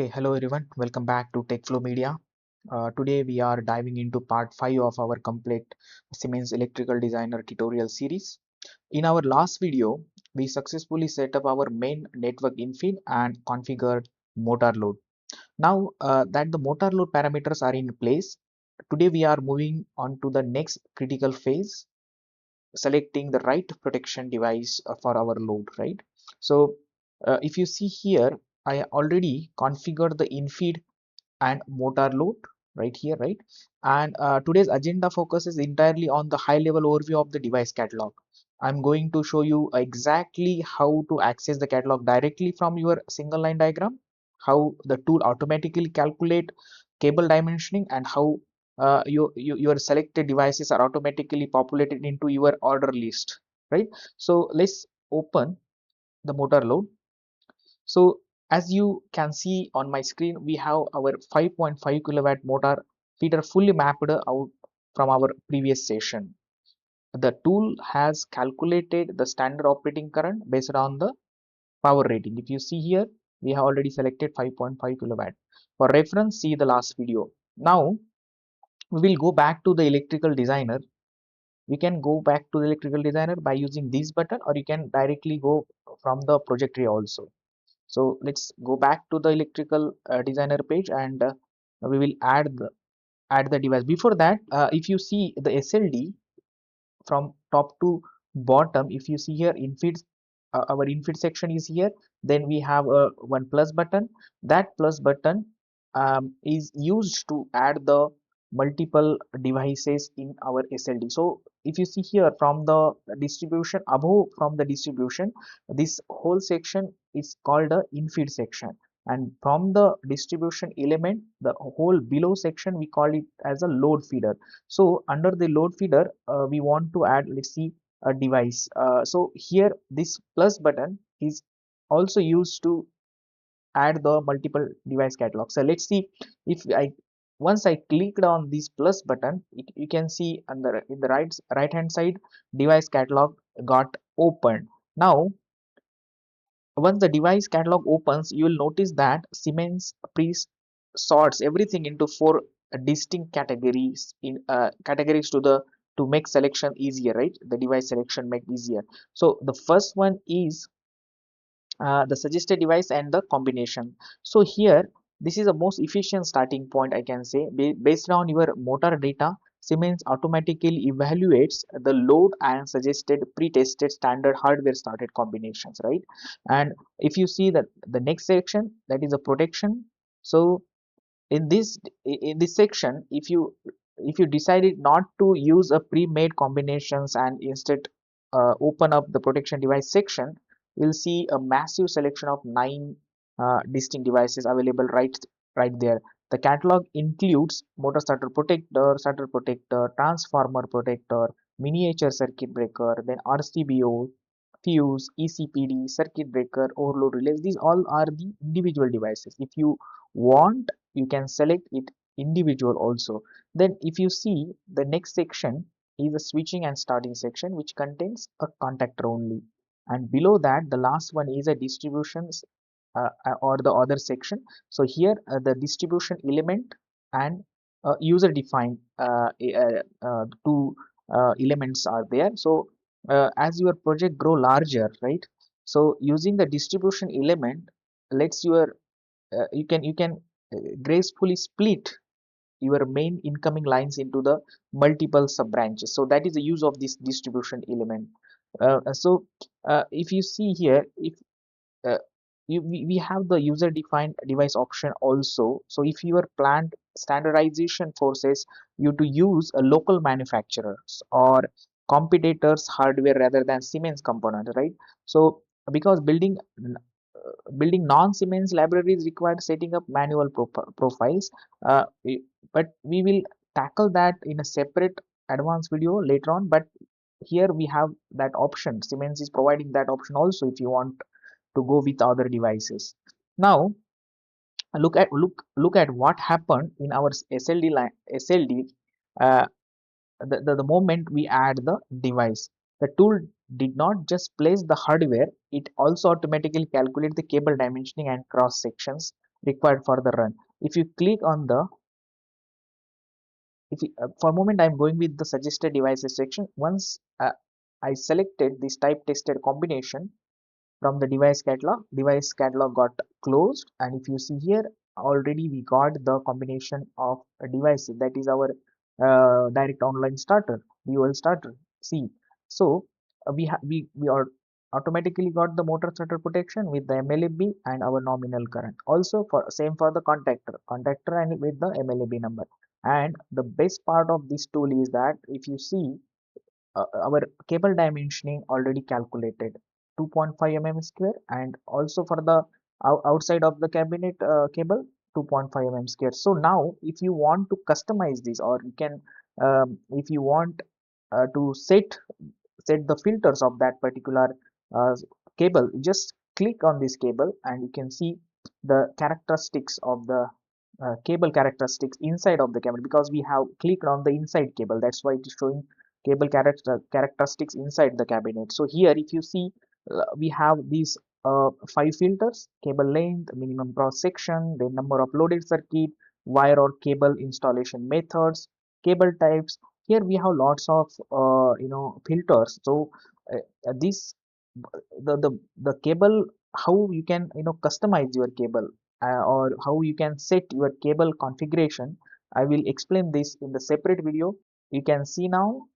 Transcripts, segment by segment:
Okay, hello everyone. Welcome back to TechFlow Media. Today we are diving into part 5 of our complete Siemens Electrical Designer tutorial series. In our last video, we successfully set up our main network infeed and configured motor load. Now that the motor load parameters are in place, today we are moving on to the next critical phase, selecting the right protection device for our load, right? So if you see here, I already configured the infeed and motor load right here, right? And today's agenda focuses entirely on the high level overview of the device catalog. I'm going to show you exactly how to access the catalog directly from your single line diagram, how the tool automatically calculate cable dimensioning, and how your selected devices are automatically populated into your order list, right? So let's open the motor load. So as you can see on my screen, we have our 5.5 kilowatt motor feeder fully mapped out from our previous session. The tool has calculated the standard operating current based on the power rating. If you see here, we have already selected 5.5 kilowatt. For reference, see the last video. Now we will go back to the electrical designer. We can go back to the electrical designer by using this button, or you can directly go from the project tree also. So let's go back to the electrical designer page, and we will add the device. Before that, if you see the SLD from top to bottom, if you see here infeed, our infeed section is here. Then we have a one plus button. That plus button is used to add the multiple devices in our SLD. So if you see here from the distribution above, from the distribution, this whole section is called a infeed section, and from the distribution element, the whole below section, we call it as a load feeder. So under the load feeder, we want to add, let's see, a device. So here this plus button is also used to add the multiple device catalog. So let's see, if I once I clicked on this plus button, you can see on the in the right hand side, device catalog got opened. Now once the device catalog opens, you will notice that Siemens pre sorts everything into four distinct categories, in categories to make selection easier, right? The device selection make easier. So the first one is the suggested device and the combination. So here, this is the most efficient starting point, I can say. Based on your motor data, Siemens automatically evaluates the load and suggested pre-tested standard hardware started combinations, right? And if you see that the next section, that is the protection. So in this section, if you decided not to use a pre-made combinations and instead open up the protection device section, you'll see a massive selection of 9 distinct devices available right there. The catalog includes motor starter protector, transformer protector, miniature circuit breaker, then RCBO, fuse, ECPD, circuit breaker, overload relays. These all are the individual devices. If you want, you can select it individual also. Then if you see, the next section is a switching and starting section, which contains a contactor only, and below that the last one is a distributions or the other section. So here the distribution element and user defined two elements are there. So as your project grow larger, right? So using the distribution element lets your you can gracefully split your main incoming lines into the multiple sub branches. So that is the use of this distribution element. If you see here, if uh, we have the user defined device option also. So if your planned standardization forces you to use a local manufacturers or competitors hardware rather than Siemens component, right? So because building non-Siemens libraries required setting up manual profiles, but we will tackle that in a separate advanced video later on. But here we have that option. Siemens is providing that option also if you want to go with other devices. Now look at what happened in our SLD line. SLD, uh, the moment we add the device, the tool did not just place the hardware, it also automatically calculate the cable dimensioning and cross sections required for the run. If you click on the, if you, for a moment I'm going with the suggested devices section. Once I selected this type tested combination from the device catalog got closed, and if you see here, already we got the combination of devices, that is our direct online starter, dual starter. See, so we are automatically got the motor starter protection with the MLAB and our nominal current. Also for same for the contactor and with the MLAB number. And the best part of this tool is that if you see, our cable dimensioning already calculated 2.5 mm square, and also for the outside of the cabinet cable 2.5 mm square. So now if you want to customize this, or you can if you want to set the filters of that particular uh, cable, just click on this cable and you can see the characteristics of the cable characteristics inside of the cable, because we have clicked on the inside cable, that's why it is showing cable characteristics inside the cabinet. So here if you see, we have these five filters: cable length, minimum cross section, the number of loaded circuit, wire or cable installation methods, cable types. Here we have lots of filters. So this the cable, how you can customize your cable, or how you can set your cable configuration, I will explain this in the separate video. You can see now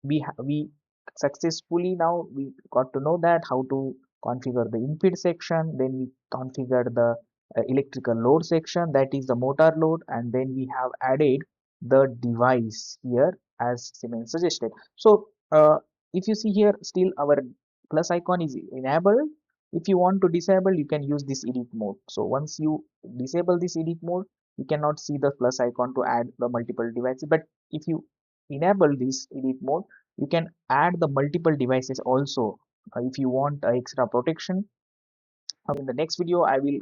we successfully, now we got to know that how to configure the infeed section, then we configured the electrical load section, that is the motor load, and then we have added the device here as Siemens suggested. So if you see here, still our plus icon is enabled. If you want to disable, you can use this edit mode. So once you disable this edit mode, you cannot see the plus icon to add the multiple devices. But if you enable this edit mode, you can add the multiple devices also, if you want extra protection. In the next video I will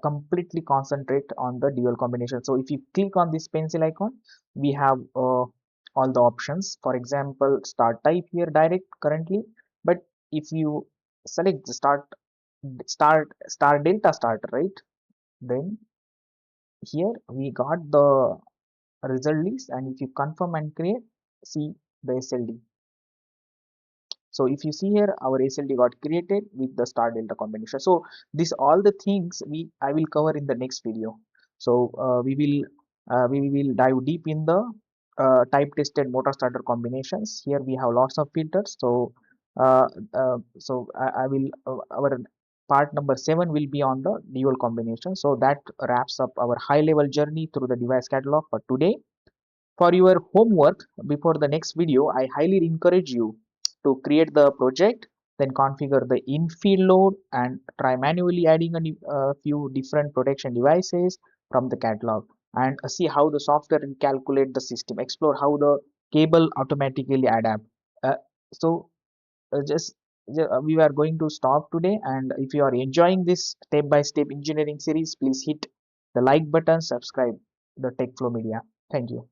completely concentrate on the dual combination. So if you click on this pencil icon, we have all the options. For example, start type here direct currently, but if you select the star delta starter, right, then here we got the result list, and if you confirm and create, see the SLD. So if you see here, our SLD got created with the star delta combination. So this all the things I will cover in the next video. So we will dive deep in the type tested motor starter combinations. Here we have lots of filters. So I will our part number 7 will be on the dual combination. So that wraps up our high level journey through the device catalog for today. For your homework before the next video, I highly encourage you to create the project, then configure the in-field load and try manually adding a few different protection devices from the catalog, and see how the software will calculate the system, explore how the cable automatically adapt. Uh, so just we are going to stop today, and if you are enjoying this step-by-step engineering series, please hit the like button, subscribe the Tech Flow Media. Thank you.